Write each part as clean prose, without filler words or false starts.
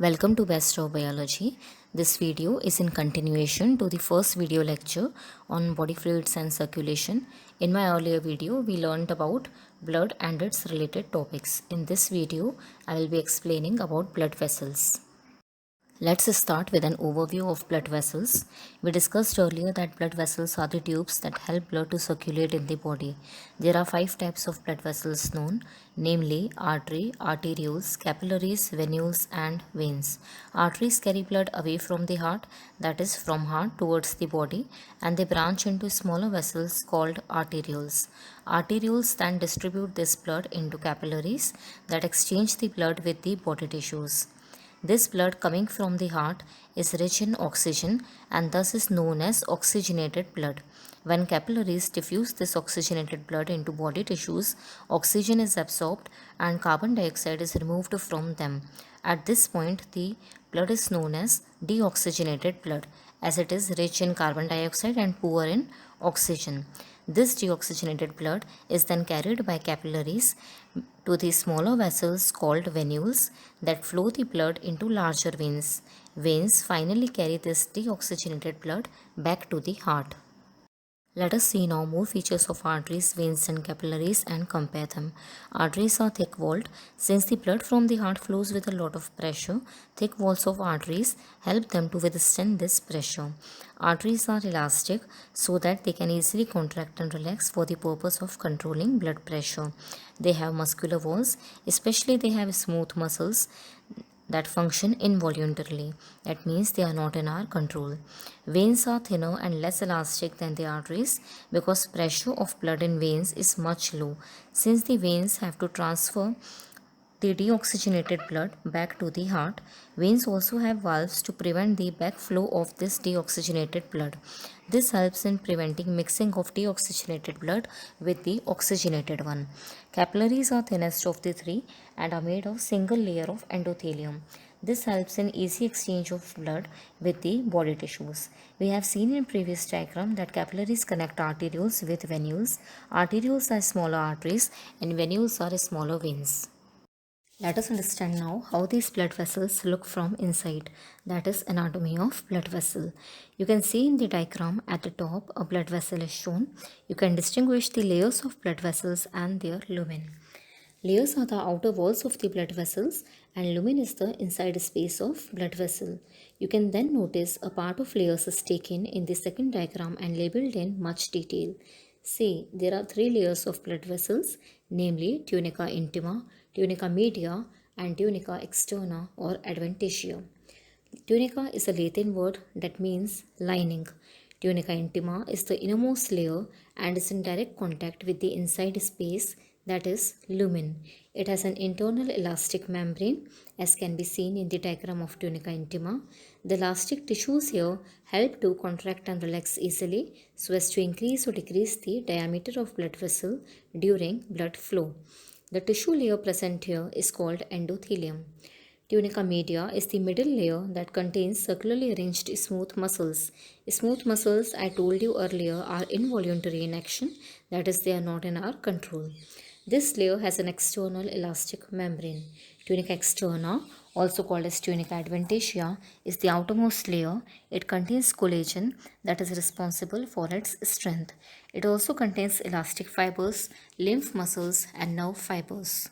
Welcome to Best of Biology. This video is in continuation to the first video lecture on body fluids and circulation. In my earlier video, we learned about blood and its related topics. In this video, I will be explaining about blood vessels. Let's start with an overview of blood vessels. We discussed earlier that blood vessels are the tubes that help blood to circulate in the body. There are 5 types of blood vessels known, namely artery, arterioles, capillaries, venules, and veins. Arteries carry blood away from the heart, that is, from heart towards the body, and they branch into smaller vessels called arterioles. Arterioles then distribute this blood into capillaries that exchange the blood with the body tissues. This blood coming from the heart is rich in oxygen and thus is known as oxygenated blood. When capillaries diffuse this oxygenated blood into body tissues, oxygen is absorbed and carbon dioxide is removed from them. At this point, the blood is known as deoxygenated blood, as it is rich in carbon dioxide and poor in oxygen. This deoxygenated blood is then carried by capillaries to the smaller vessels called venules that flow the blood into larger veins. Veins finally carry this deoxygenated blood back to the heart. Let us see now more features of arteries, veins, and capillaries and compare them. Arteries are thick walled. Since the blood from the heart flows with a lot of pressure, thick walls of arteries help them to withstand this pressure. Arteries are elastic so that they can easily contract and relax for the purpose of controlling blood pressure. They have muscular walls, especially they have smooth muscles that function involuntarily. That means they are not in our control. Veins are thinner and less elastic than the arteries because pressure of blood in veins is much low. Since the veins have to transfer the deoxygenated blood back to the heart, veins also have valves to prevent the backflow of this deoxygenated blood. This helps in preventing mixing of deoxygenated blood with the oxygenated one. Capillaries are thinnest of the three and are made of single layer of endothelium. This helps in easy exchange of blood with the body tissues. We have seen in previous diagram that capillaries connect arterioles with venules. Arterioles are smaller arteries and venules are smaller veins. Let us understand now how these blood vessels look from inside, that is anatomy of blood vessel. You can see in the diagram at the top a blood vessel is shown. You can distinguish the layers of blood vessels and their lumen. Layers are the outer walls of the blood vessels and lumen is the inside space of blood vessel. You can then notice a part of layers is taken in the second diagram and labeled in much detail. See, there are 3 layers of blood vessels, namely tunica intima, tunica media, and tunica externa or adventitia. Tunica is a Latin word that means lining. Tunica intima is the innermost layer and is in direct contact with the inside space, that is lumen. It has an internal elastic membrane as can be seen in the diagram of tunica intima. The elastic tissues here help to contract and relax easily so as to increase or decrease the diameter of blood vessel during blood flow. The tissue layer present here is called endothelium. Tunica media is the middle layer that contains circularly arranged smooth muscles. Smooth muscles, I told you earlier, are involuntary in action, that is, they are not in our control. This layer has an external elastic membrane. Tunica externa, also called as tunica adventitia, is the outermost layer. It contains collagen that is responsible for its strength. It also contains elastic fibers, lymph muscles, and nerve fibers.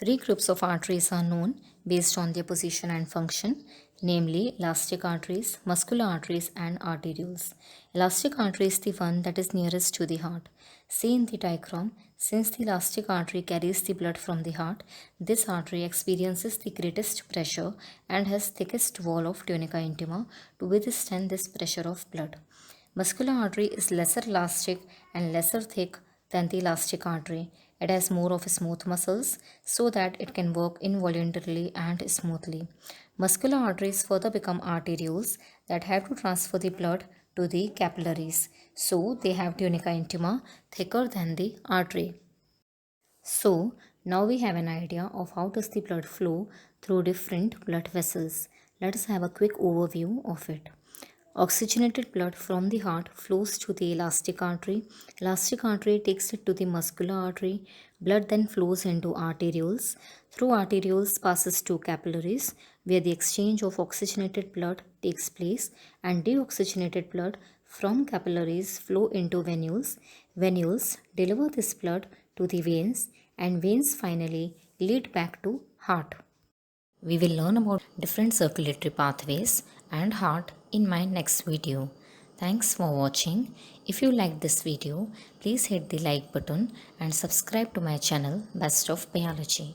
3 groups of arteries are known based on their position and function, namely elastic arteries, muscular arteries, and arterioles. Elastic artery is the one that is nearest to the heart. See in the diagram, since the elastic artery carries the blood from the heart, this artery experiences the greatest pressure and has thickest wall of tunica intima to withstand this pressure of blood. Muscular artery is lesser elastic and lesser thick than the elastic artery. It has more of smooth muscles so that it can work involuntarily and smoothly. Muscular arteries further become arterioles that have to transfer the blood to the capillaries. So they have tunica intima thicker than the artery. So now we have an idea of how does the blood flow through different blood vessels. Let us have a quick overview of it. Oxygenated blood from the heart flows to the elastic artery. Elastic artery takes it to the muscular artery. Blood then flows into arterioles. Through arterioles passes to capillaries where the exchange of oxygenated blood takes place, and deoxygenated blood from capillaries flow into venules. Venules deliver this blood to the veins, and veins finally lead back to heart. We will learn about different circulatory pathways and heart in my next video. Thanks for watching. If you liked this video, please hit the like button and subscribe to my channel Best of Biology.